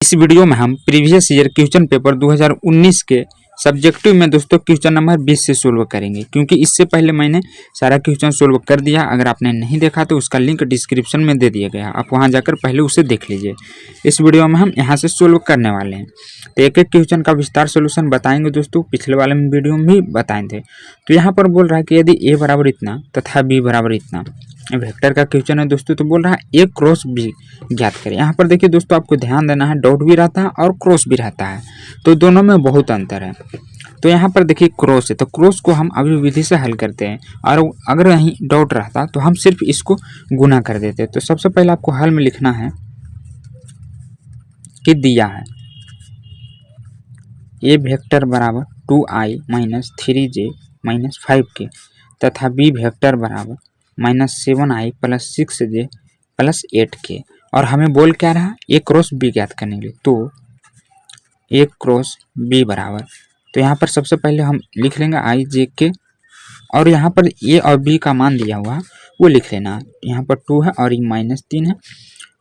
इस वीडियो में हम प्रीवियस ईयर क्वेश्चन पेपर 2019 के सब्जेक्टिव में दोस्तों क्वेश्चन नंबर 20 से सोल्व करेंगे, क्योंकि इससे पहले मैंने सारा क्वेश्चन सोल्व कर दिया। अगर आपने नहीं देखा तो उसका लिंक डिस्क्रिप्शन में दे दिया गया, आप वहां जाकर पहले उसे देख लीजिए। इस वीडियो में हम यहां से सोल्व करने वाले हैं, तो एक एक क्वेश्चन का विस्तार सोल्यूशन बताएंगे दोस्तों। पिछले वाले वीडियो में भी बताए थे। तो यहाँ पर बोल रहा है कि यदि ए बराबर इतना तथा बी बराबर इतना, वेक्टर का क्वेश्चन है दोस्तों। तो बोल रहा है ए क्रॉस बी ज्ञात करें। यहाँ पर देखिए दोस्तों, आपको ध्यान देना है, डॉट भी रहता है और क्रॉस भी रहता है, तो दोनों में बहुत अंतर है। तो यहाँ पर देखिए क्रॉस है, तो क्रॉस को हम अभी विधि से हल करते हैं, और अगर यहीं डॉट रहता तो हम सिर्फ इसको गुना कर देते। तो सबसे पहले आपको हल में लिखना है कि दिया है ए वेक्टर बराबर 2i minus 3j minus 5k तथा बी वेक्टर बराबर -7i plus 6j plus 8k, और हमें बोल क्या रहा, ए क्रॉस बी ज्ञात करने के लिए। तो ए क्रॉस बी बराबर, तो यहाँ पर सबसे पहले हम लिख लेंगे i j k, और यहाँ पर ए और बी का मान दिया हुआ है वो लिख लेना। यहाँ पर 2 है और ये -3 है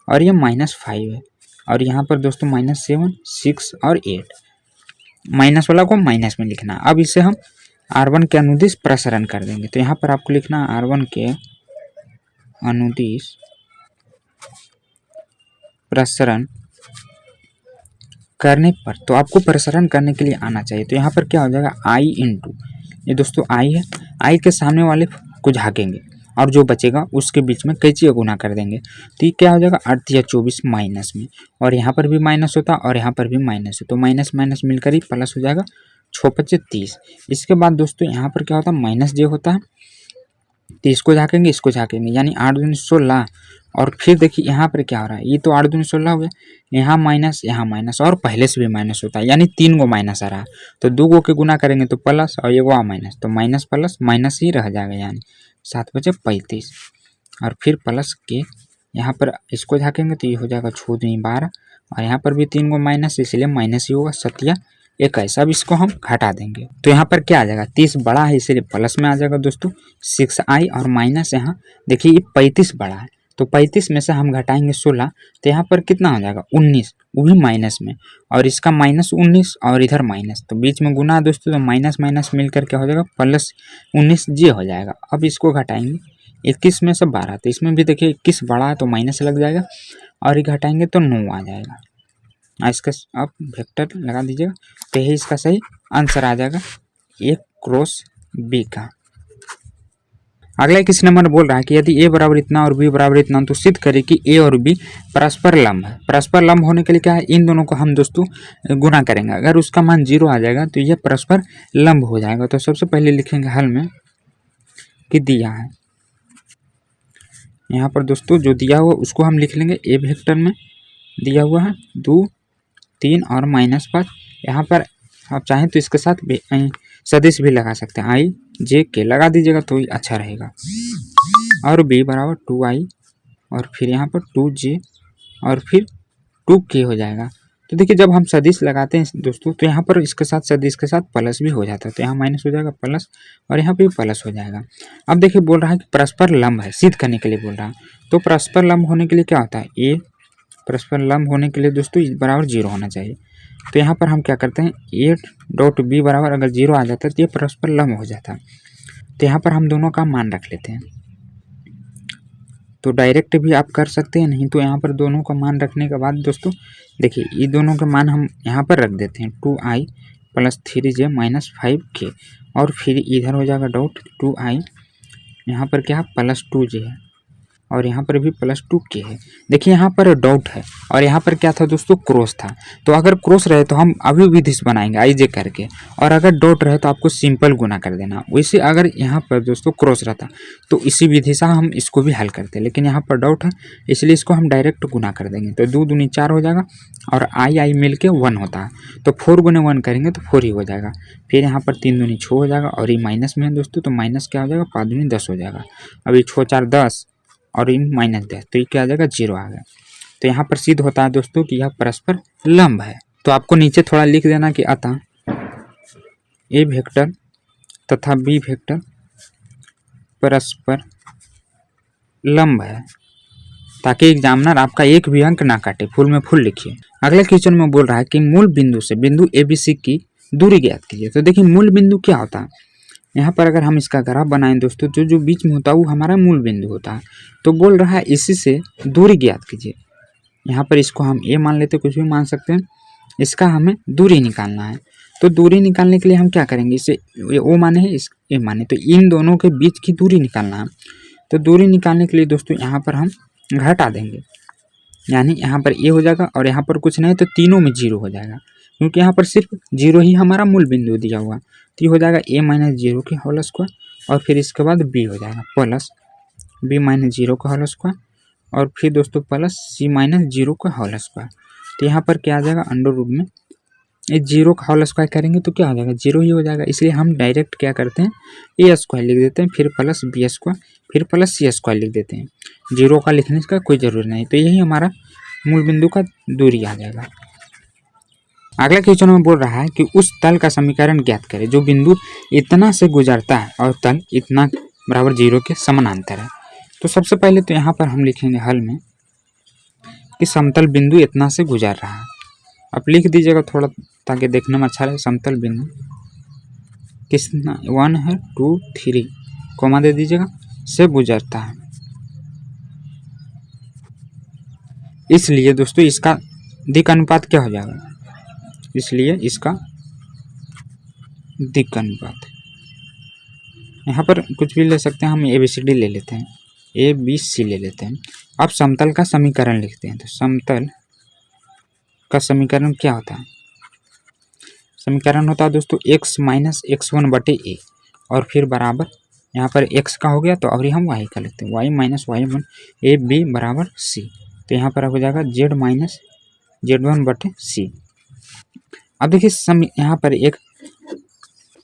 और ये -5 है, और यहाँ पर दोस्तों -7 6 और 8, माइनस वाला को माइनस में लिखना। अब इसे हम R1 के अनुदिश प्रसरण कर देंगे। तो यहाँ पर आपको लिखना R1 के अनुदिश प्रसरण करने पर, तो आपको प्रसरण करने के लिए आना चाहिए। तो यहाँ पर क्या हो जाएगा, i इंटू, ये दोस्तों i है, i के सामने वाले को झाकेंगे और जो बचेगा उसके बीच में कैंची का गुना कर देंगे। तो ये क्या हो जाएगा, 8 या 24 माइनस में, और यहाँ पर भी माइनस होता और यहाँ पर भी माइनस है, तो माइनस माइनस मिलकर ही प्लस हो जाएगा, 6×5 30। इसके बाद दोस्तों यहाँ पर क्या होता है, माइनस जे होता है, तो इसको झाकेंगे इसको झाकेंगे, यानी 8 दूनी 16। और फिर देखिए यहाँ पर क्या हो रहा है, ये तो 8 दूनी 16 हो गया, यहाँ माइनस और पहले से भी माइनस होता है, यानी 3 गो माइनस आ रहा है। तो 2 गो के गुना करेंगे तो प्लस और ये वो माइनस, तो माइनस प्लस माइनस ही रह जाएगा, यानी 7×5 = 35। और फिर प्लस के यहाँ पर इसको झाकेंगे तो ये हो जाएगा 6 दूनी 12, और यहाँ पर भी 3 गो माइनस, इसलिए माइनस ही होगा, 7 या 21। अब इसको हम घटा देंगे तो यहाँ पर क्या आ जाएगा, 30 बड़ा है इसलिए प्लस में आ जाएगा दोस्तों 6i, और माइनस यहाँ देखिए ये 35 बड़ा है, तो 35 में से हम घटाएंगे 16, तो यहाँ पर कितना हो जाएगा 19, वो भी माइनस में, और इसका -19 और इधर माइनस, तो बीच में गुना दोस्तों, तो माइनस माइनस मिलकर क्या हो जाएगा +19j हो जाएगा। अब इसको घटाएंगे 21 में से 12, तो इसमें भी देखिए 21 बड़ा है तो माइनस लग जाएगा, और ये घटाएंगे तो 9 आ जाएगा। इसका आप वेक्टर लगा दीजिएगा, तो यही इसका सही आंसर आ जाएगा ए क्रॉस बी का। अगला किसी नंबर बोल रहा है कि यदि ए बराबर इतना और बी बराबर इतना, तो सिद्ध करें कि ए और बी परस्पर लंब है। परस्पर लंब होने के लिए क्या है, इन दोनों को हम दोस्तों गुना करेंगे, अगर उसका मान 0 आ जाएगा तो यह परस्पर लंब हो जाएगा। तो सबसे पहले लिखेंगे हल में कि दिया है, यहाँ पर दोस्तों जो दिया हुआ उसको हम लिख लेंगे, ए वेक्टर में दिया हुआ है 2 3 और -5। यहाँ पर आप चाहें तो इसके साथ सदिश भी लगा सकते हैं, i j k लगा दीजिएगा तो अच्छा रहेगा। और b बराबर 2i और फिर यहाँ पर 2j और फिर 2k हो जाएगा। तो देखिए जब हम सदिश लगाते हैं दोस्तों, तो यहाँ पर इसके साथ सदिश के साथ प्लस भी हो जाता है, तो यहाँ माइनस हो जाएगा प्लस, और यहाँ पे प्लस हो जाएगा। अब देखिए बोल रहा है कि परस्पर लंब है, सिद्ध करने के लिए बोल रहा है। तो परस्पर लंब होने के लिए क्या होता है, ए परस्पर लंब होने के लिए दोस्तों बराबर 0 होना चाहिए। तो यहाँ पर हम क्या करते हैं, ए डॉट बी बराबर अगर 0 आ जाता है तो ये परस्पर लंब हो जाता है। तो यहाँ पर हम दोनों का मान रख लेते हैं, तो डायरेक्ट भी आप कर सकते हैं, नहीं तो यहाँ पर दोनों का मान रखने के बाद दोस्तों देखिए ये दोनों के मान हम यहाँ पर रख देते हैं, 2i plus 3j minus 5k, और फिर इधर हो जाएगा डॉट 2i, यहाँ पर क्या प्लस 2j है, और यहाँ पर भी प्लस 2k है। देखिए यहाँ पर डॉट है और यहाँ पर क्या था दोस्तों, क्रॉस था। तो अगर क्रॉस रहे तो हम अभी विधि से बनाएंगे i j करके, और अगर डॉट रहे तो आपको सिंपल गुना कर देना। वैसे अगर यहाँ पर दोस्तों क्रॉस रहता तो इसी विधि से हम इसको भी हल करते, लेकिन यहाँ पर डॉट है इसलिए इसको हम डायरेक्ट गुना कर देंगे। तो 2 दूनी 4 हो जाएगा, और i मिल के 1 होता है, तो 4 गुने 1 करेंगे तो 4 ही हो जाएगा। फिर यहाँ पर 3 दूनी 6 हो जाएगा, और ये माइनस में है दोस्तों, तो माइनस क्या हो जाएगा, 5 दूनी 10 हो जाएगा। अभी 6 4 10 और इन -10, तो ये क्या आ जाएगा 0 आ गया। तो यहाँ पर सिद्ध होता है दोस्तों कि यह परस्पर लंब है। तो आपको नीचे थोड़ा लिख देना कि अतः ए वेक्टर तथा बी वेक्टर परस्पर लंब है ताकि एग्जामिनर आपका एक भी अंक ना काटे, फुल में फुल लिखिए। अगले क्वेश्चन में बोल रहा है कि मूल बिंदु से बिंदु ABC की दूरी ज्ञात कीजिए। तो देखिए मूल बिंदु क्या होता है, यहाँ पर अगर हम इसका ग्राफ बनाएं दोस्तों, जो जो बीच में होता है वो हमारा मूल बिंदु होता है। तो बोल रहा है इसी से दूरी ज्ञात कीजिए। यहाँ पर इसको हम A मान लेते, कुछ भी मान सकते हैं, इसका हमें दूरी निकालना है। तो दूरी निकालने के लिए हम क्या करेंगे, इसे O माने है, इस A माने, तो इन दोनों के बीच की दूरी निकालना है। तो दूरी निकालने के लिए दोस्तों यहाँ पर हम घटा देंगे, यानी यहाँ पर A हो जाएगा और यहाँ पर कुछ नहीं तो तीनों में 0 हो जाएगा, क्योंकि यहाँ पर सिर्फ 0 ही हमारा मूल बिंदु दिया हुआ। तो ये हो जाएगा A माइनस 0 के होल स्क्वायर और फिर इसके बाद B हो जाएगा प्लस B माइनस 0 का होल स्क्वायर और फिर दोस्तों प्लस C माइनस 0 का होल स्क्वायर। तो यहाँ पर क्या आ जाएगा, अंडर रूट में इस 0 का होल स्क्वायर करेंगे तो क्या हो जाएगा, 0 ही हो जाएगा। इसलिए हम डायरेक्ट क्या करते हैं, A स्क्वायर लिख देते हैं, फिर प्लस B स्क्वायर, फिर प्लस C स्क्वायर लिख देते हैं। 0 का लिखने का कोई ज़रूरी नहीं। तो यही हमारा मूल बिंदु का दूरी आ जाएगा। अगला क्वेश्चन में बोल रहा है कि उस तल का समीकरण ज्ञात करें जो बिंदु इतना से गुजरता है और तल इतना बराबर 0 के समानांतर है। तो सबसे पहले तो यहाँ पर हम लिखेंगे हल में कि समतल बिंदु इतना से गुजर रहा है। अब लिख दीजिएगा थोड़ा ताकि देखने में अच्छा रहे। समतल बिंदु कितना 1 है 2 3 कोमा दे दीजिएगा से गुजरता है। इसलिए दोस्तों इसका दिक् अनुपात क्या हो जाएगा, इसलिए इसका दिक् अनुपात यहाँ पर कुछ भी ले सकते हैं, हम ABCD ले लेते हैं, ABC ले लेते हैं। अब समतल का समीकरण लिखते हैं। तो समतल का समीकरण क्या होता है, समीकरण होता है दोस्तों x माइनस x1 बटे a और फिर बराबर यहाँ पर x का हो गया तो अभी हम y का लिखते हैं, y minus y1 a b बराबर c। तो यहाँ पर हो जाएगा z माइनस z1 बटे c। अब देखिए यहाँ पर एक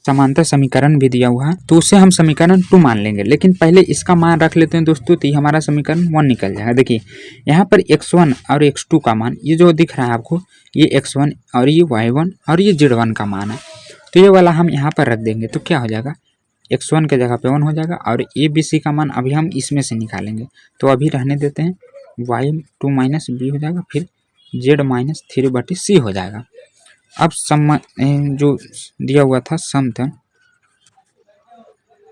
समांतर समीकरण भी दिया हुआ है, तो उसे हम समीकरण 2 मान लेंगे, लेकिन पहले इसका मान रख लेते हैं दोस्तों। तो ये हमारा समीकरण 1 निकल जाएगा। देखिए यहाँ पर x1 और x2 का मान, ये जो दिख रहा है आपको, ये x1 और ये y1 और ये z1 का मान है। तो ये वाला हम यहाँ पर रख देंगे तो क्या हो जाएगा, x1 के जगह पे 1 हो जाएगा और ABC का मान अभी हम इसमें से निकालेंगे। तो अभी रहने देते हैं, y2 माइनस b हो जाएगा, फिर z माइनस 3 बटे c हो जाएगा। अब जो दिया हुआ था समतल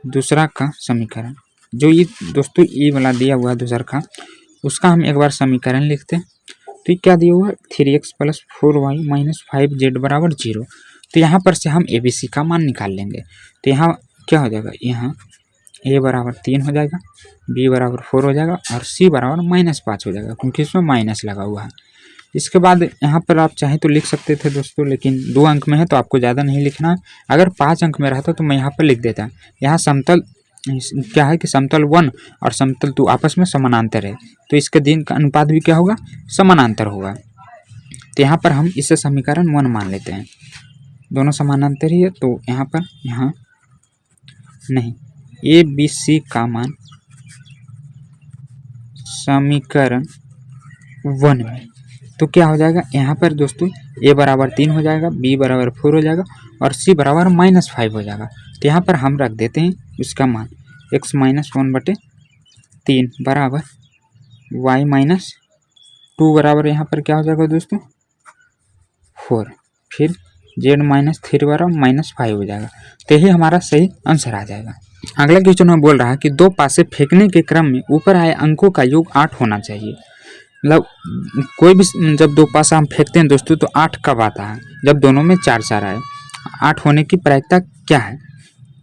दूसरा का समीकरण, जो ये दोस्तों ये वाला दिया हुआ है दूसरा का, उसका हम एक बार समीकरण लिखते हैं। तो ये क्या दिया हुआ है, 3x plus 4y minus 5z बराबर 0। तो यहाँ पर से हम ABC का मान निकाल लेंगे। तो यहाँ क्या हो जाएगा, यहाँ a बराबर 3 हो जाएगा, b बराबर 4 हो जाएगा और c बराबर -5 हो जाएगा, क्योंकि इसमें माइनस लगा हुआ है। इसके बाद यहाँ पर आप चाहे तो लिख सकते थे दोस्तों, लेकिन 2 अंक में है तो आपको ज़्यादा नहीं लिखना है। अगर 5 अंक में रहता तो मैं यहाँ पर लिख देता। यहाँ समतल क्या है कि समतल 1 और समतल 2 आपस में समानांतर है, तो इसके दिन का अनुपात भी क्या होगा, समानांतर होगा। तो यहाँ पर हम इसे समीकरण 1 मान लेते हैं, दोनों समानांतर ही है। तो यहाँ पर यहाँ नहीं, ABC का मान समीकरण 1 में, तो क्या हो जाएगा, यहाँ पर दोस्तों a बराबर 3 हो जाएगा, b बराबर 4 हो जाएगा और c बराबर -5 हो जाएगा। तो यहाँ पर हम रख देते हैं उसका मान x माइनस 1 बटे 3 बराबर y माइनस 2 बराबर यहाँ पर क्या हो जाएगा दोस्तों 4, फिर z माइनस 3 बराबर -5 हो जाएगा। तो यही हमारा सही आंसर आ जाएगा। अगला क्वेश्चन में बोल रहा है कि 2 पासे फेंकने के क्रम में ऊपर आए अंकों का योग 8 होना चाहिए। मतलब कोई भी जब 2 पासा हम फेंकते हैं दोस्तों तो 8 कब आता है, जब दोनों में 4 आए। 8 होने की प्रायिकता क्या है,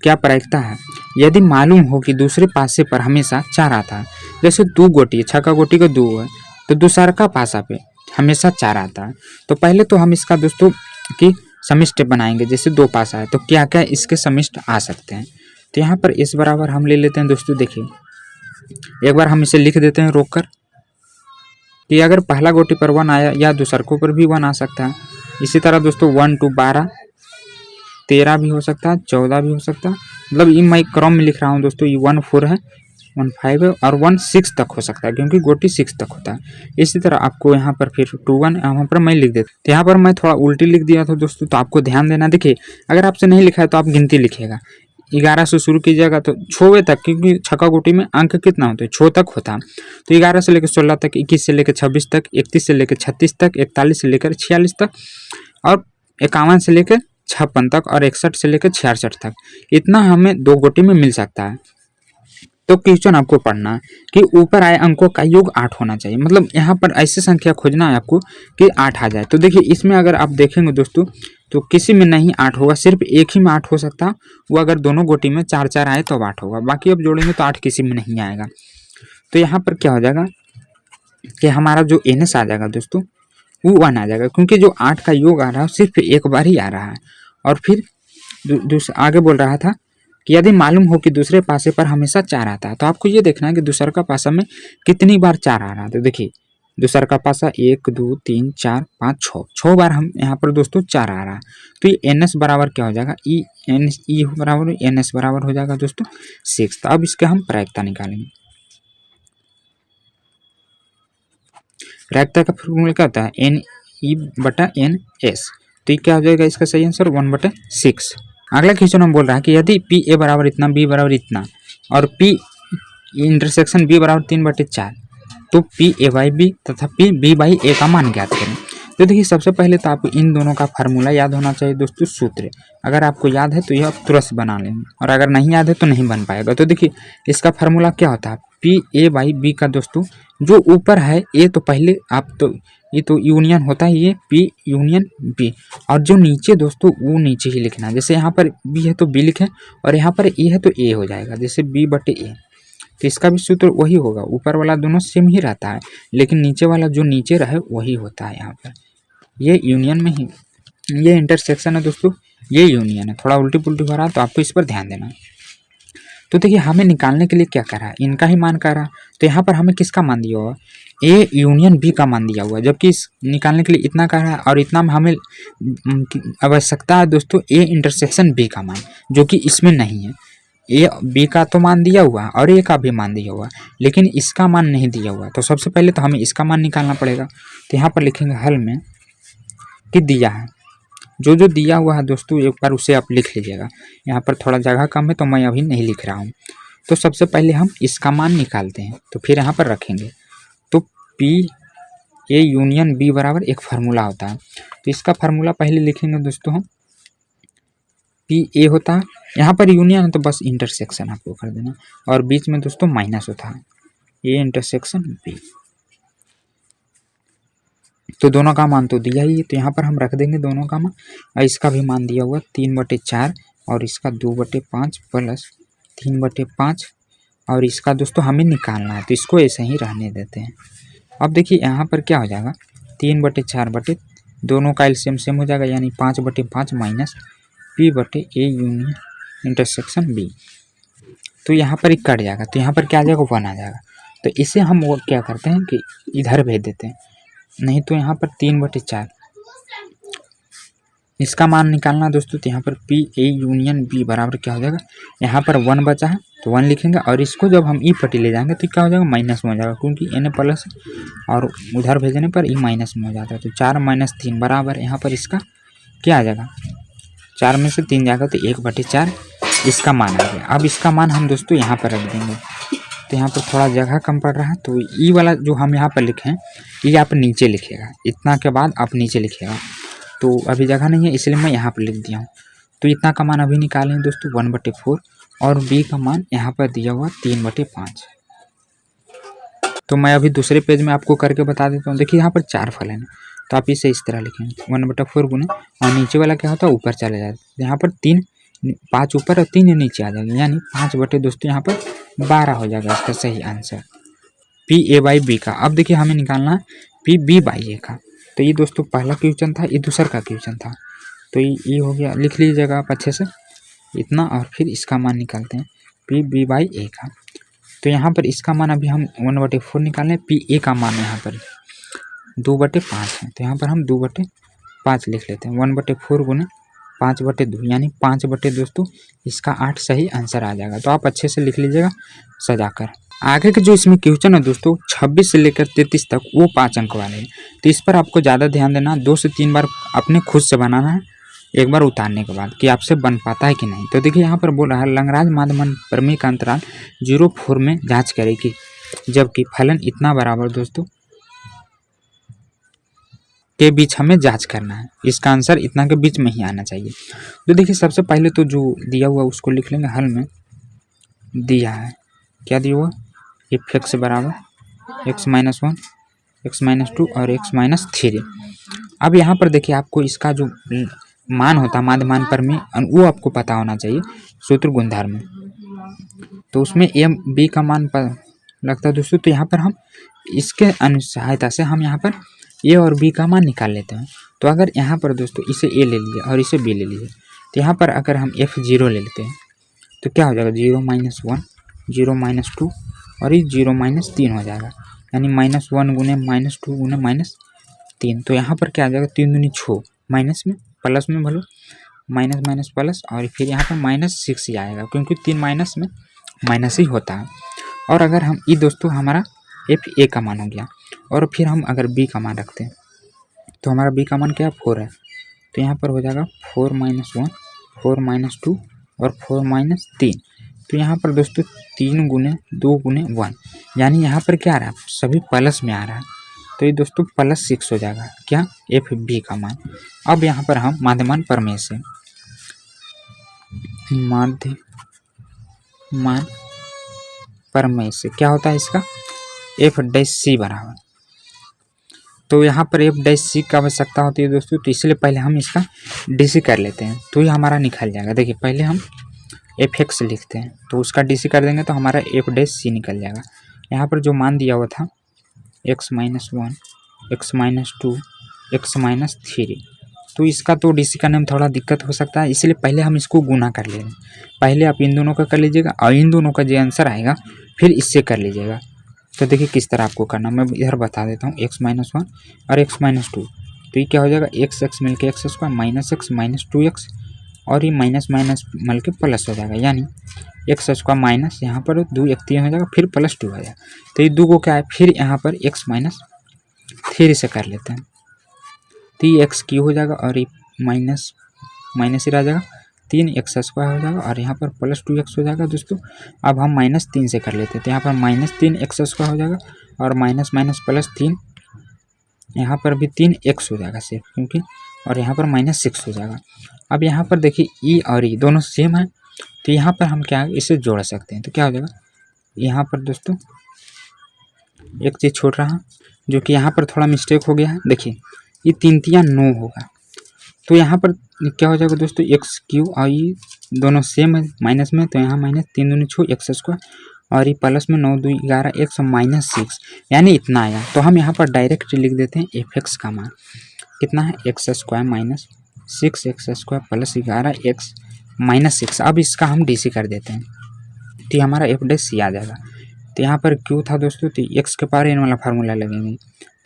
क्या प्रायिकता है, यदि मालूम हो कि दूसरे पासे पर हमेशा 4 आता है। जैसे 2 गोटी, छक्का गोटी का 2 है तो दूसरा का पासा पे हमेशा 4 आता है। तो पहले तो हम इसका दोस्तों की समिष्ट बनाएंगे। जैसे 2 पासा है तो क्या क्या इसके समिष्ट आ सकते हैं। तो यहाँ पर इस बराबर हम ले लेते हैं दोस्तों। देखिए एक बार हम इसे लिख देते हैं रोक कर कि अगर पहला गोटी पर 1 आया या दूसरकों पर भी 1 आ सकता है। इसी तरह दोस्तों 1 to 12 13 भी हो सकता है, 14 भी हो सकता है। मतलब ये मैं क्रम में लिख रहा हूँ दोस्तों। ये 1 4 है, 1 5 है और 1 6 तक हो सकता है, क्योंकि गोटी 6 तक होता है। इसी तरह आपको यहाँ पर फिर 2 1 यहाँ पर मैं लिख देता। तो यहाँ पर मैं थोड़ा उल्टी लिख दिया था दोस्तों, तो आपको ध्यान देना। देखिए अगर आपसे नहीं लिखा है तो आप गिनती लिखिएगा। 11 से शुरू कीजिएगा तो 6वें तक, क्योंकि छक्का गोटी में अंक कितना होता है, 6 तक होता है। तो 11 से लेकर 16 तक, 21 से लेकर 26 तक, 31 से लेकर 36 तक, 41 से लेकर 46 तक, और 51 से लेकर 56 तक, और 61 से लेकर 66 तक। इतना हमें 2 गोटी में मिल सकता है। तो क्वेश्चन आपको पढ़ना है कि ऊपर आए अंकों का योग 8 होना चाहिए, मतलब यहाँ पर ऐसी संख्या खोजना है आपको कि 8 आ जाए। तो देखिए इसमें अगर आप देखेंगे दोस्तों तो किसी में नहीं 8 होगा, सिर्फ एक ही में 8 हो सकता है, वो अगर दोनों गोटी में 4-4 आए तो 8 होगा, बाकी अब जोड़ेंगे तो 8 किसी में नहीं आएगा। तो यहाँ पर क्या हो जाएगा कि हमारा जो NS आ जाएगा दोस्तों वो 1 आ जाएगा, क्योंकि जो 8 का योग आ रहा है सिर्फ एक बार ही आ रहा है। और फिर आगे बोल रहा था कि यदि मालूम हो कि दूसरे पासे पर हमेशा 4 आता है, तो आपको ये देखना है कि दूसरा का पासा में कितनी बार 4 आ रहा है। तो देखिए दूसरा का पासा 1 2 3 4 5 6 बार हम यहाँ पर दोस्तों 4 आ रहा है। तो ये NS बराबर क्या हो जाएगा, ई बराबर NS बराबर हो जाएगा दोस्तों 6। तो अब इसके हम प्रायिकता निकालेंगे। प्रायिकता का फॉर्मूला क्या होता है, NE/NS। तो ये क्या हो जाएगा इसका सही आंसर 1/6। अगला क्वेश्चन हम बोल रहा है कि यदि PA बराबर इतना, B बराबर इतना, और P इंटरसेक्शन B बराबर 3/4, तो PA/B तथा PB/A का मान ज्ञात करें। तो देखिए सबसे पहले तो आपको इन दोनों का फार्मूला याद होना चाहिए दोस्तों, सूत्र। अगर आपको याद है तो यह आप तुरंत बना लेंगे, और अगर नहीं याद है तो नहीं बन पाएगा। तो देखिए इसका फार्मूला क्या होता है, PA/B का दोस्तों जो ऊपर है A, तो पहले आप तो ये तो यूनियन होता है, ये P यूनियन B, और जो नीचे दोस्तों वो नीचे ही लिखना है। जैसे यहाँ पर B है तो B लिखें, और यहाँ पर A है तो A हो जाएगा, जैसे B/A। तो इसका भी सूत्र वही होगा, ऊपर वाला दोनों सेम ही रहता है, लेकिन नीचे वाला जो नीचे रहे वही होता है। यहाँ पर ये यूनियन में ही, ये इंटरसेक्शन है दोस्तों, ये यूनियन है। थोड़ा उल्टी पुल्टी हो रहा है तो आपको इस पर ध्यान देना। तो देखिए हमें निकालने के लिए क्या करा, इनका ही मान करा। तो यहाँ पर हमें किसका मान दिया हुआ, A यूनियन B का मान दिया हुआ, जबकि इस निकालने के लिए इतना करा, और इतना में हमें आवश्यकता है दोस्तों A इंटरसेक्शन B का मान, जो कि इसमें नहीं है। A B का तो मान दिया हुआ है और A का भी मान दिया हुआ है, लेकिन इसका मान नहीं दिया हुआ। तो सबसे पहले तो हमें इसका मान निकालना पड़ेगा। तो यहाँ पर लिखेंगे हल में कि दिया है, जो जो दिया हुआ है दोस्तों एक बार उसे आप लिख लीजिएगा। यहाँ पर थोड़ा जगह कम है तो मैं अभी नहीं लिख रहा हूँ। तो सबसे पहले हम इसका मान निकालते हैं, तो फिर यहाँ पर रखेंगे। तो PA यूनियन B बराबर एक फार्मूला होता है, तो इसका फार्मूला पहले लिखेंगे दोस्तों हम। PA होता है, यहाँ पर यूनियन है तो बस इंटरसेक्शन आपको कर देना, और बीच में दोस्तों माइनस होता है, A इंटरसेक्शन B। तो दोनों का मान तो दिया ही है, तो यहाँ पर हम रख देंगे दोनों का मान, और इसका भी मान दिया हुआ 3/4, और इसका 2/5 प्लस 3/5, और इसका दोस्तों हमें निकालना है, तो इसको ऐसे ही रहने देते हैं। अब देखिए यहाँ पर क्या हो जाएगा, 3/4 दोनों का एलसीएम सेम हो जाएगा, यानी 5/5 minus P/A union intersection B। तो यहाँ पर एक कट जाएगा, तो यहाँ पर क्या आ जाएगा 1 आ जाएगा। तो इसे हम वो क्या करते हैं कि इधर भेज देते हैं, नहीं तो यहाँ पर 3/4 इसका मान निकालना दोस्तों। तो यहाँ पर PA यूनियन B बराबर क्या हो जाएगा, यहाँ पर 1 बचा है तो 1 लिखेंगे, और इसको जब हम ई पट्टी ले जाएंगे तो क्या हो जाएगा माइनस में हो जाएगा, क्योंकि NA प्लस और उधर भेजने पर ई माइनस में हो जाता है। तो 4 - 3 बराबर यहाँ पर इसका क्या आ जाएगा, 4 में से 3 जाएगा तो 1/4 इसका मान आ गया। अब इसका मान हम दोस्तों यहाँ पर रख देंगे। तो यहाँ पर थोड़ा जगह कम पड़ रहा है, तो ई वाला जो हम यहाँ पर लिखे हैं ये आप नीचे लिखिएगा, इतना के बाद आप नीचे लिखिएगा। तो अभी जगह नहीं है इसलिए मैं यहाँ पर लिख दिया हूँ। तो इतना का मान अभी निकालें दोस्तों 1/4, और B का मान यहाँ पर दिया हुआ 3/5। तो मैं अभी दूसरे पेज में आपको करके बता देता हूँ। देखिए यहाँ पर 4 फल है ना, तो आप इसे इस तरह लिखेंगे 1/4 गुने, और नीचे वाला क्या होता है ऊपर चले जाता है। यहाँ पर 5 ऊपर और 3 नीचे आ जाएगा, यानी 5 दोस्तों यहाँ पर 12 हो जाएगा इसका सही आंसर PA/B का। अब देखिए हमें निकालना है PB/A का। तो ये दोस्तों पहला क्वेश्चन था, ये दूसरा का क्वेश्चन था। तो ये हो गया, लिख लीजिएगा आप अच्छे से इतना, और फिर इसका मान निकालते हैं PB/A का। तो यहाँ पर इसका मान अभी हम 1/4 निकालें, PA का मान यहाँ पर 2/5 है, तो यहाँ पर हम 2/5 लिख लेते हैं। 1/4 गुने 5/2 यानी 5 दोस्तों इसका 8 सही आंसर आ जाएगा। तो आप अच्छे से लिख लीजिएगा सजाकर। आगे के जो इसमें क्वेश्चन है दोस्तों 26 से लेकर 33 तक वो 5 अंक वाले हैं, तो इस पर आपको ज़्यादा ध्यान देना, 2 से 3 बार अपने खुद से बनाना है, एक बार उतारने के बाद कि आपसे बन पाता है कि नहीं। तो देखिए यहाँ पर बोल रहा है लंगराज माध्यमन प्रमेय का अंतराल 0-4 में जांच करेगी, जबकि फलन इतना बराबर दोस्तों के बीच हमें जांच करना है। इसका आंसर इतना के बीच में ही आना चाहिए। तो देखिए सबसे पहले तो जो दिया हुआ उसको लिख लेंगे। हल में दिया है क्या दिया हुआ, एफ एक्स बराबर x-1 x-2 और x-3। अब यहाँ पर देखिए आपको इसका जो मान होता है माध्यमान प्रमेय वो आपको पता होना चाहिए सूत्र गुणधर्म में। तो उसमें ए बी का मान लगता है दोस्तों। तो यहाँ पर हम इसके सहायता से हम यहाँ पर ए और बी का मान निकाल लेते हैं। तो अगर यहाँ पर दोस्तों इसे ए ले लीजिए और इसे बी ले लीजिए, तो यहाँ पर अगर हम f0 ले लेते हैं तो क्या हो जाएगा 0-1 0-2 और ये 0-3 हो जाएगा, यानी -1 गुने -2 गुने -3। तो यहाँ पर क्या आ जाएगा 3 दूनी 6 माइनस में प्लस में भलो माइनस माइनस प्लस और फिर यहाँ पर -6 ही आएगा, क्योंकि 3 माइनस में माइनस ही होता है। और अगर हम ये दोस्तों हमारा एफ ए का मान हो गया और फिर हम अगर बी का मान रखते हैं तो हमारा बी का मान क्या 4 है। तो यहाँ पर हो जाएगा 4-1 4-2 और 4-3। तो यहाँ पर दोस्तों 3 गुने 2 गुने 1, यानी यहाँ पर क्या आ रहा है सभी प्लस में आ रहा है। तो ये दोस्तों +6 हो जाएगा क्या एफ बी का मान। अब यहाँ पर हम माध्यमान प्रमेय से माध्यमान प्रमेय से क्या होता है इसका f' बराबर। तो यहाँ पर f' का आवश्यकता होती है दोस्तों, तो इसलिए पहले हम इसका DC कर लेते हैं तो ये हमारा निकल जाएगा। देखिए पहले हम fx लिखते हैं तो उसका DC कर देंगे तो हमारा f' निकल जाएगा। यहाँ पर जो मान दिया हुआ था x-1 x-2 x-3, तो इसका तो DC करने में थोड़ा दिक्कत हो सकता है, इसलिए पहले हम इसको गुना कर लेंगे। पहले आप इन दोनों का कर लीजिएगा और इन दोनों का जो आंसर आएगा फिर इससे कर लीजिएगा। तो देखिए किस तरह आपको करना, मैं इधर बता देता हूँ x-1 और x-2। तो ये क्या हो जाएगा x मिलके x स्क्वायर -x -2x और ये माइनस माइनस मिल के प्लस हो जाएगा, यानी x स्क्वायर माइनस यहाँ पर 2 1 3 हो जाएगा फिर +2 हो जाएगा। तो ये 2 को क्या है फिर यहाँ पर x-3 से कर लेते हैं तो ये x³ हो जाएगा और ये माइनस माइनस ही रह जाएगा 3x स्क्वायर हो जाएगा और यहाँ पर +2x हो जाएगा दोस्तों। अब हम -3 से कर लेते हैं तो यहाँ पर -3x स्क्वायर हो जाएगा और माइनस माइनस +3 यहाँ पर भी 3x हो जाएगा सिर्फ क्योंकि, और यहाँ पर -6 हो जाएगा। अब यहाँ पर देखिए ई और ई दोनों सेम है तो यहाँ पर हम क्या इसे जोड़ सकते हैं। तो क्या हो जाएगा यहाँ पर दोस्तों एक चीज़ छोड़ रहा है जो कि यहाँ पर थोड़ा मिस्टेक हो गया है। देखिए ये 3 3 9 होगा तो यहाँ पर क्या हो जाएगा दोस्तों x³ और ये दोनों सेम है माइनस में, तो यहाँ -3 दूनी 6 x स्क्वायर और ये प्लस में 9 2 11 x -6, यानी इतना आया। तो हम यहाँ पर डायरेक्ट लिख देते हैं fx का मान कितना है x square -6x square plus 11x -6। अब इसका हम DC कर देते हैं तो हमारा f' आ जाएगा। तो यहाँ पर q था दोस्तों तो x के पावर n वाला फार्मूला लगेंगे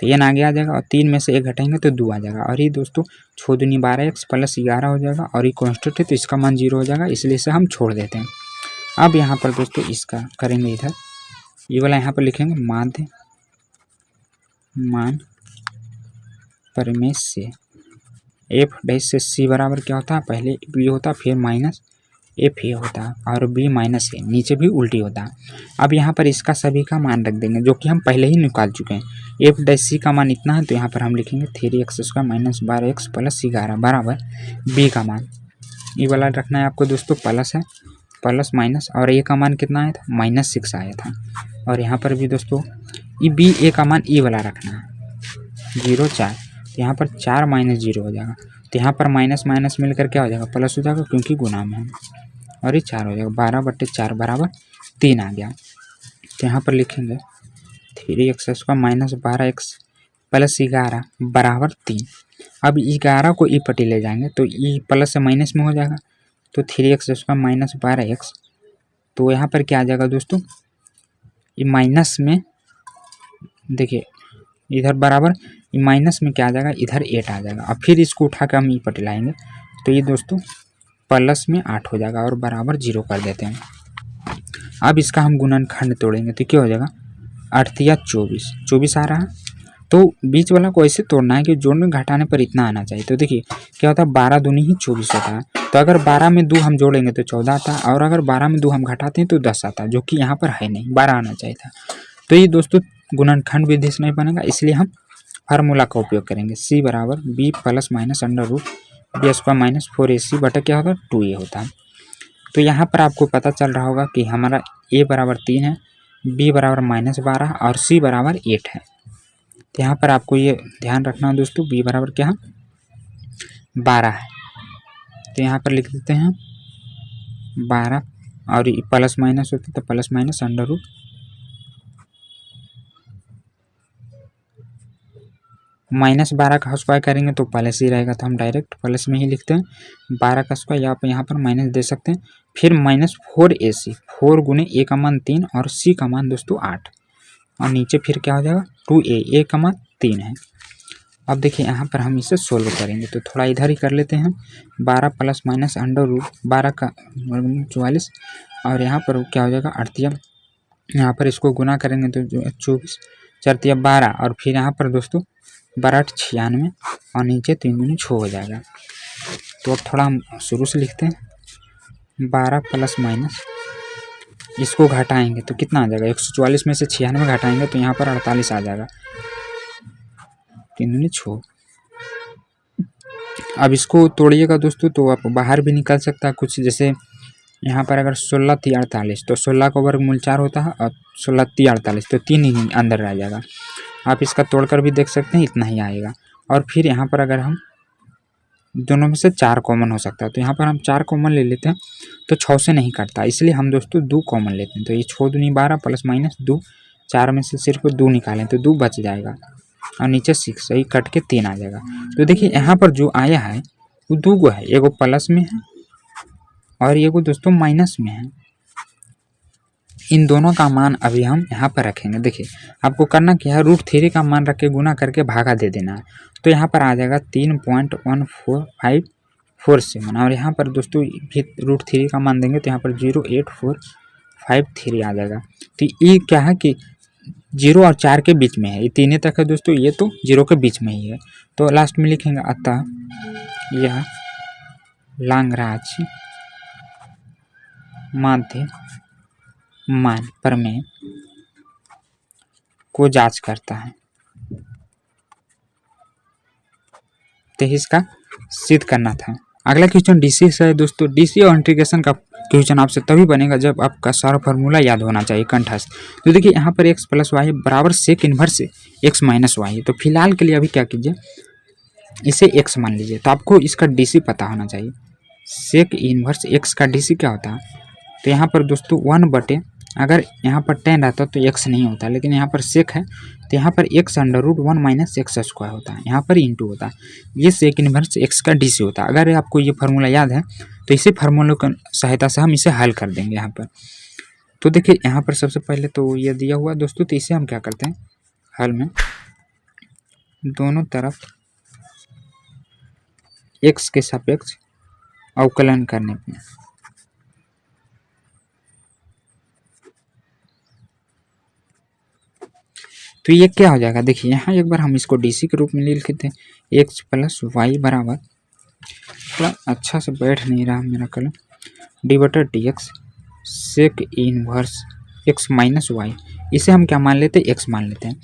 तो n आगे आ जाएगा और 3 में से 1 घटाएंगे तो 2 आ जाएगा और ये दोस्तों 6 दूनी 12x प्लस 11 हो जाएगा और ये कॉन्स्टेंट है तो इसका मान 0 हो जाएगा, इसलिए इसे हम छोड़ देते हैं। अब यहाँ पर दोस्तों इसका करेंगे इधर ये वाला यहाँ पर लिखेंगे माध्यमान प्रमेय से f' से c बराबर क्या होता है पहले b होता फिर माइनस एफ ए होता है और बी माइनस ए नीचे भी उल्टी होता है। अब यहाँ पर इसका सभी का मान रख देंगे जो कि हम पहले ही निकाल चुके हैं। f' का मान इतना है तो यहाँ पर हम लिखेंगे 3x स्क्वायर -12x प्लस 11 बराबर बी का मान ये वाला रखना है आपको दोस्तों प्लस है प्लस माइनस और ए का मान कितना आया था -6 आया था और यहाँ पर भी दोस्तों ये बी ए का मान ई वाला रखना है 0 4, यहाँ पर 4 -0 हो जाएगा तो यहाँ पर माइनस माइनस मिलकर क्या हो जाएगा प्लस हो जाएगा क्योंकि गुना में है और ये 4 हो जाएगा 12/4 बराबर 3 आ गया। तो यहाँ पर लिखेंगे 3x स्क्वायर -12x प्लस 11 बराबर 3। अब 11 को ई पट्टी ले जाएंगे तो ई प्लस से माइनस में हो जाएगा तो 3x स्क्वायर -12x, तो यहाँ पर क्या आ जाएगा दोस्तों ये माइनस में देखिए इधर बराबर ये माइनस में क्या आ जाएगा इधर 8 आ जाएगा। अब फिर इसको उठा कर हम ई पट्टी लाएंगे तो ये दोस्तों प्लस में 8 हो जाएगा और बराबर 0 कर देते हैं। अब इसका हम गुणनखंड तोड़ेंगे तो क्या हो जाएगा 8 या 24 आ रहा है तो बीच वाला को ऐसे तोड़ना है कि जोड़ने घटाने पर इतना आना चाहिए। तो देखिए क्या होता है, 12 दूनी ही 24 होता है। तो अगर 12 में 2 हम जोड़ेंगे तो 14 आता है, और अगर 12 में 2 हम घटाते हैं तो 10 आता है, जो कि यहाँ पर है नहीं, 12 आना चाहिए था। तो ये दोस्तों गुणनखंड विधि से नहीं बनेगा, इसलिए हम फार्मूला का उपयोग करेंगे। c बराबर b plus minus under root B square minus 4ac बटा क्या होगा 2a होता है। तो यहाँ पर आपको पता चल रहा होगा कि हमारा a बराबर 3 है, b बराबर -12 और c बराबर 8 है। तो यहाँ पर आपको ये ध्यान रखना है दोस्तों, b बराबर क्या है 12 है। तो यहाँ पर लिख देते हैं 12 और प्लस माइनस होता तो प्लस माइनस अंडर रूट -12 का स्क्वायर करेंगे तो प्लस ही रहेगा, तो हम डायरेक्ट प्लस में ही लिखते हैं। 12 का स्क्वायर या आप यहाँ पर माइनस दे सकते हैं। फिर -4ac, 4 गुने a का मान 3 और c का मान दोस्तों 8, और नीचे फिर क्या हो जाएगा 2a का मान 3 है। अब देखिए यहाँ पर हम इसे सोल्व करेंगे तो थोड़ा इधर ही कर लेते हैं। 12 प्लस माइनस अंडर रूट 12 का 44 और यहाँ पर क्या हो जाएगा 38, यहाँ पर इसको गुना करेंगे तो 24 4 12 और फिर यहाँ पर दोस्तों 12 96 और नीचे 3 दूनी 6 हो जाएगा। तो अब थोड़ा हम शुरू से लिखते हैं। 12 प्लस माइनस इसको घटाएंगे तो कितना आ जाएगा 144 में से 96 घटाएंगे तो यहाँ पर 48 आ जाएगा, 3 दूनी 6। अब इसको तोड़िएगा दोस्तों तो आप बाहर भी निकल सकता है कुछ, जैसे यहाँ पर अगर 16 3 48 तो 16 का वर्गमूल 4 होता है और 16 3 48 तो 3 ही अंदर रह जाएगा। आप इसका तोड़कर भी देख सकते हैं, इतना ही आएगा। और फिर यहाँ पर अगर हम दोनों में से 4 कॉमन हो सकता है तो यहाँ पर हम 4 कॉमन ले लेते हैं तो 6 से नहीं कटता, इसलिए हम दोस्तों 2 कॉमन लेते हैं। तो ये 6 दूनी 12 प्लस माइनस 2, 4 में से सिर्फ 2 निकालें तो 2 बच जाएगा और नीचे 6 सही कट के 3 आ जाएगा। तो देखिए यहाँ पर जो आया है वो 2 गो है, एगो प्लस में है और एगो दोस्तों माइनस में है। इन दोनों का मान अभी हम यहाँ पर रखेंगे। देखिए आपको करना क्या है, √3 का मान रख के गुना करके भागा दे देना है। तो यहाँ पर आ जाएगा 3.1457 और यहाँ पर दोस्तों भी √3 का मान देंगे तो यहाँ पर 0.8453 आ जाएगा। तो ये क्या है कि 0 और 4 के बीच में है, ये 3 तक है दोस्तों, ये तो 0 के बीच में ही है। तो लास्ट में लिखेंगे अतः यह लांगराज माध्य मान प्रमेय को जांच करता है। तो इसका सिद्ध करना था। अगला क्वेश्चन डीसी से है दोस्तों। डीसी और इंटीग्रेशन का क्वेश्चन आपसे तभी बनेगा जब आपका सारा फार्मूला याद होना चाहिए कंठस्थ। तो देखिए यहाँ पर x प्लस वाई बराबर sec inverse x minus Y. तो फिलहाल के लिए अभी क्या कीजिए, इसे x मान लीजिए। तो आपको इसका डीसी पता होना चाहिए। सेक इन्वर्स x का डीसी क्या होता है, तो यहाँ पर दोस्तों 1/, अगर यहाँ पर 10 रहता तो x नहीं होता, लेकिन यहाँ पर सेक है तो यहाँ पर x √1 माइनस एक्स स्क्वायर होता है, यहाँ पर इंटू होता है। ये सेक इन्वर्स x का डीसी होता है। अगर आपको ये फार्मूला याद है तो इसी फार्मूले की सहायता से हम इसे हल कर देंगे यहाँ पर। तो देखिए यहाँ पर सबसे पहले तो ये दिया हुआ दोस्तों, तो इसे हम क्या करते हैं हल में दोनों तरफ x के सापेक्ष अवकलन करने पे तो ये क्या हो जाएगा। देखिए यहाँ एक बार हम इसको डीसी के रूप में ले लेते हैं। x प्लस वाई बराबर, थोड़ा अच्छा से बैठ नहीं रहा मेरा कलम, d/dx sec inverse x minus Y. इसे हम क्या मान लेते हैं x मान लेते हैं।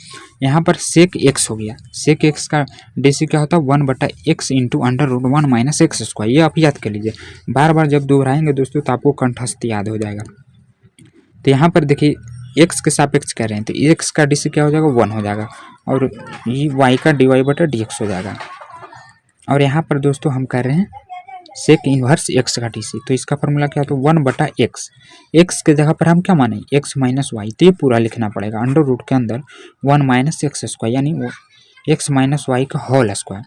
यहाँ पर सेक x हो गया। सेक x का डीसी क्या होता है 1/x into √1 minus x square. ये आप याद कर लीजिए, बार बार जब दोहराएंगे दोस्तों तो आपको कंठस्थ याद हो जाएगा। तो यहाँ पर देखिए x के सापेक्ष कह रहे हैं तो x का डीसी क्या हो जाएगा 1 हो जाएगा और ये y का dy/dx हो जाएगा। और यहाँ पर दोस्तों हम कर रहे हैं सेक इन्वर्स x का डीसी, तो इसका फॉर्मूला क्या होता है 1/x। x के जगह पर हम क्या माने x माइनस वाई, तो ये पूरा लिखना पड़ेगा अंडर रूट के अंदर 1 माइनस एक्स स्क्वायर यानी x माइनस वाई का होल स्क्वायर।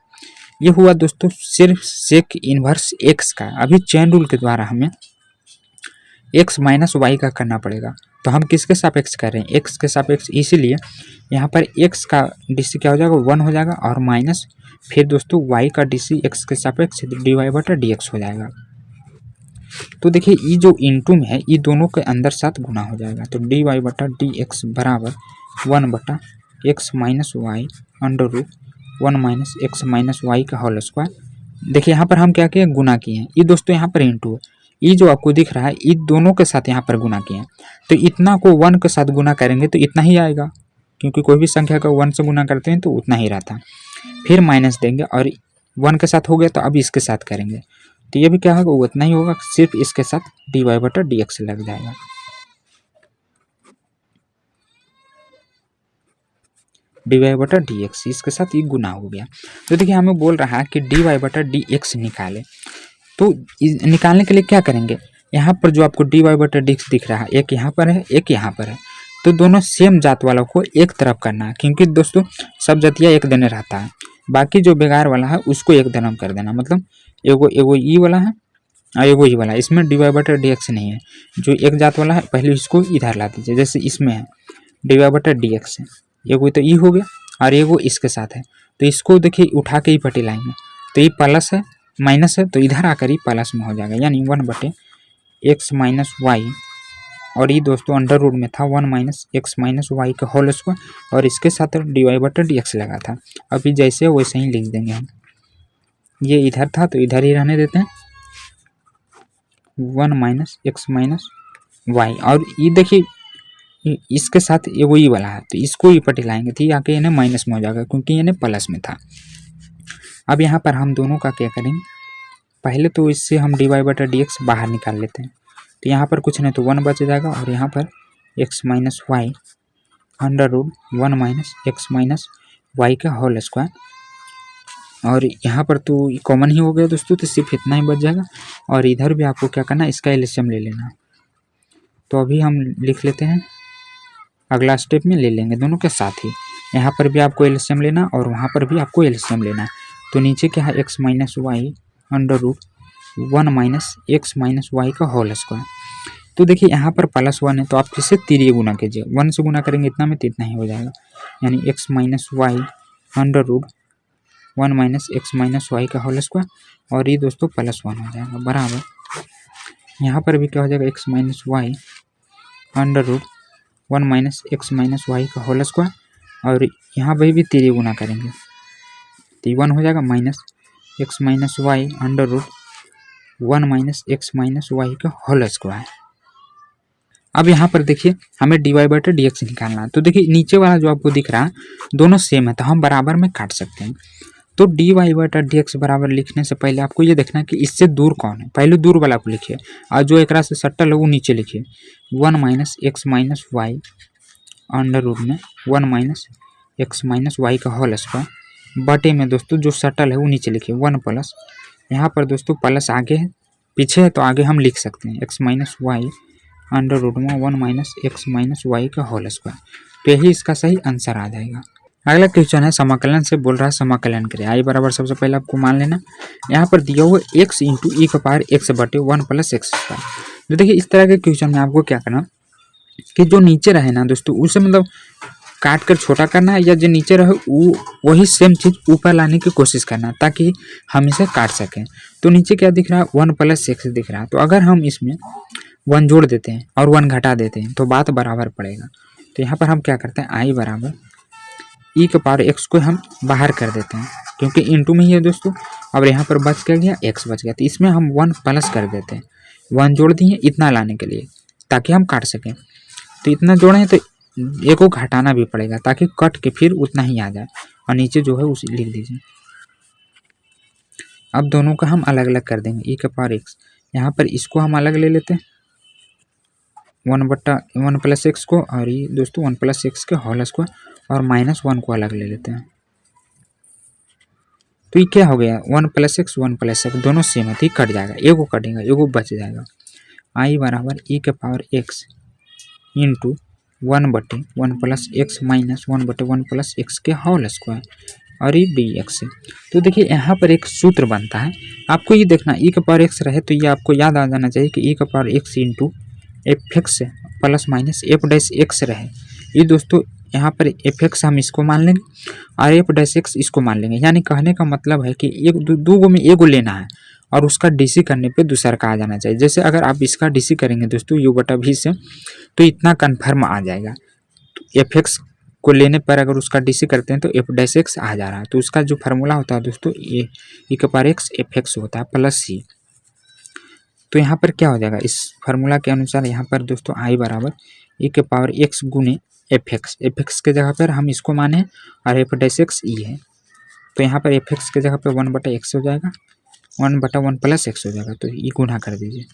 ये हुआ दोस्तों सिर्फ सेक इन्वर्स x का। अभी चेन रूल के द्वारा हमें x माइनस वाई का करना पड़ेगा। तो हम किसके सापेक्ष कर रहे हैं x के सापेक्ष, इसीलिए यहाँ पर x का डीसी क्या हो जाएगा 1 हो जाएगा और माइनस फिर दोस्तों y का डीसी x के सापेक्ष dy/dx हो जाएगा। तो देखिए ये जो इंटू में है ये दोनों के अंदर साथ गुना हो जाएगा। तो dy/dx बराबर 1/x minus Y √1 minus X minus Y का होल स्क्वायर। देखिए यहाँ पर हम क्या किए, गुना किए हैं। ये दोस्तों यहाँ पर इंटू है, ये जो आपको दिख रहा है ये दोनों के साथ यहाँ पर गुना किए हैं। तो इतना को 1 के साथ गुना करेंगे तो इतना ही आएगा, क्योंकि कोई भी संख्या का 1 से गुना करते हैं तो उतना ही रहता है। फिर माइनस देंगे और 1 के साथ हो गया तो अब इसके साथ करेंगे तो ये भी क्या होगा, उतना ही होगा, सिर्फ इसके साथ dy/dx लग जाएगा। dy/dx इसके साथ ये गुना हो गया। तो देखिए हमें बोल रहा है कि dy/dx निकाले, तो निकालने के लिए क्या करेंगे, यहाँ पर जो आपको dy/dx दिख रहा है एक यहाँ पर है एक यहाँ पर है, तो दोनों सेम जात वालों को एक तरफ करना है, क्योंकि दोस्तों सब जातिया एक देने रहता है, बाकी जो बेकार वाला है उसको एक दनम कर देना। मतलब एगो ई वाला है और एगो ई वाला है, इसमें dy/dx नहीं है। जो एक जात वाला है पहले इसको इधर ला दीजिए, जैसे इसमें है dy/dx है, एगो तो ई हो गया और एगो इसके साथ है, तो इसको देखिए उठा के ही पट्टी लाएंगे तो ये प्लस है माइनस है, तो इधर आकर ही प्लस में हो जाएगा, यानी 1/x माइनस वाई, और ये दोस्तों अंडर रूट में था 1 माइनस एक्स माइनस वाई का होल स्क्वायर, और इसके साथ dy/dx लगा था। अभी जैसे वैसे ही लिख देंगे हम, ये इधर था तो इधर ही रहने देते हैं 1 माइनस एक्स माइनस वाई, और ये देखिए इसके साथ एगो ई वाला है तो इसको ही पट्टी लाएंगे तो आके इन्हें माइनस में हो जाएगा, क्योंकि इन्हें प्लस में था। अब यहाँ पर हम दोनों का क्या करेंगे, पहले तो इससे हम dy/dx बाहर निकाल लेते हैं, तो यहाँ पर कुछ नहीं तो 1 बच जाएगा, और यहाँ पर x minus Y √1 minus X minus Y का होल स्क्वायर, और यहाँ पर तो कॉमन ही हो गया दोस्तों, तो सिर्फ इतना ही बच जाएगा। और इधर भी आपको क्या करना है, इसका एलसीएम ले लेना। तो अभी हम लिख लेते हैं, अगला स्टेप में ले लेंगे दोनों के साथ ही। यहाँ पर भी आपको एलसीएम लेना और वहाँ पर भी आपको एलसीएम लेना। तो नीचे क्या है, x minus Y √1 minus X minus Y का होल स्क्वायर। तो देखिए यहाँ पर +1 है तो आप इसे तिरिये गुना कीजिए, 1 से गुना करेंगे इतना में तो इतना ही हो जाएगा, यानी x minus Y √1 minus X minus Y का होल स्क्वायर, और ये दोस्तों +1 हो जाएगा बराबर। यहाँ पर भी क्या हो जाएगा, x minus Y √1 minus X minus Y का होल स्क्वायर, और यहाँ पर भी तिरिये गुना करेंगे तो 1 हो जाएगा, minus X minus Y √1 minus X minus Y का होल स्क्वायर। अब यहाँ पर देखिए हमें dy/dx निकालना है, तो देखिए नीचे वाला जो आपको दिख रहा है दोनों सेम है तो हम बराबर में काट सकते हैं। तो dy/dx बराबर लिखने से पहले आपको ये देखना है कि इससे दूर कौन है, पहले दूर वाला को लिखिए, और जो एक से सट्टल है वो नीचे लिखिए, 1 minus X minus Y under root में 1 माइनस एक्स माइनस वाई का होल स्क्वायर, बटे में दोस्तों जो सट्टल है वो नीचे लिखिए 1 प्लस, यहाँ पर दोस्तों प्लस आगे है पीछे है तो आगे हम लिख सकते हैं x minus Y under root में 1 माइनस एक्स माइनस वाई का होल स्क्वायर। तो यही इसका सही आंसर आ जाएगा। अगला क्वेश्चन है समाकलन से बोल रहा है, समाकलन करें। आई बराबर सबसे पहले आपको मान लेना, यहाँ पर दिया हुआ x इंटू ई का पावर x बटे 1 प्लस एक्स स्क्वायर। तो देखिए इस तरह के क्वेश्चन में आपको क्या करना कि जो नीचे रहे ना दोस्तों उसे मतलब काट कर छोटा करना है, या जो नीचे रहे वही सेम चीज़ ऊपर लाने की कोशिश करना ताकि हम इसे काट सकें। तो नीचे क्या दिख रहा है, 1 प्लस एक्स दिख रहा है, तो अगर हम इसमें 1 जोड़ देते हैं और 1 घटा देते हैं तो बात बराबर पड़ेगा। तो यहाँ पर हम क्या करते हैं, आई बराबर ई के पावर एक्स को हम बाहर कर देते हैं क्योंकि इंटू में ही है दोस्तों। अब यहाँ पर बच क्या गया, एक्स बच गया, तो इसमें हम 1 प्लस कर देते हैं, 1 जोड़ दिए इतना लाने के लिए ताकि हम काट सकें। तो इतना जोड़ें तो एक को घटाना भी पड़ेगा ताकि कट के फिर उतना ही आ जाए, और नीचे जो है उसे लिख दीजिए। अब दोनों का हम अलग अलग कर देंगे, ई के पावर एक्स, यहाँ पर इसको हम अलग ले लेते हैं 1 प्लस एक्स को, और ये दोस्तों 1 प्लस एक्स के होल स्क्वायर, और -1 को अलग ले लेते हैं। तो ये क्या हो गया, 1 प्लस एक्स 1 प्लस एक्स दोनों सेम है तो ये कट जाएगा, एगो कटेगा एगो बच जाएगा। आई बराबर ई के पावर एक्स इंटू 1 बटे 1 प्लस एक्स माइनस 1 बटे 1 प्लस एक्स के होल स्क्वायर, और ये डी एक्स है। तो देखिए यहाँ पर एक सूत्र बनता है, आपको ये देखना ई का पावर एक्स रहे तो ये आपको याद आ जाना चाहिए कि ई का power x into F x plus minus F dash x रहे। ये दोस्तों यहाँ पर एफ एक्स हम इसको मान लेंगे और एफ डैश एक्स इसको मान लेंगे, यानी कहने का मतलब है कि एक दो गो में एगो लेना है और उसका डीसी करने पे दूसरा का आ जाना चाहिए। जैसे अगर आप इसका डीसी करेंगे दोस्तों यू बटा भी से तो इतना कन्फर्म आ जाएगा। तो एफ एक्स को लेने पर अगर उसका DC करते हैं तो एफ डैश एक्स आ जा रहा है। तो उसका जो फार्मूला होता है दोस्तों e के पावर एक्स एफ एक्स होता है प्लस सी। तो यहाँ पर क्या हो जाएगा, इस फार्मूला के अनुसार यहाँ पर दोस्तों आई बराबर e के पावर एक्स गुने एफ एक्स के जगह पर हम इसको माने और एफ डैश एक्स ई है। तो यहाँ पर एफ एक्स के जगह पर 1/x हो जाएगा, 1/1 प्लस एक्स हो जाएगा। तो ई गुना कर दीजिए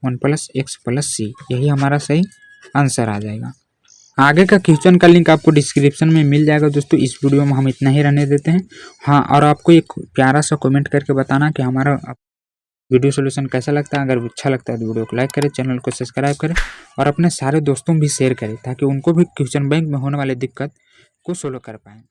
1 + x + c, यही हमारा सही आंसर आ जाएगा। आगे का क्वेश्चन का लिंक आपको डिस्क्रिप्शन में मिल जाएगा दोस्तों। इस वीडियो में हम इतना ही रहने देते हैं। हाँ, और आपको एक प्यारा सा कमेंट करके बताना कि हमारा वीडियो सोल्यूशन कैसा लगता है। अगर अच्छा लगता है तो वीडियो को लाइक करें, चैनल को सब्सक्राइब करें और अपने सारे दोस्तों भी शेयर करें ताकि उनको भी क्वेश्चन बैंक में होने वाली दिक्कत को सोल्व कर पाएँ।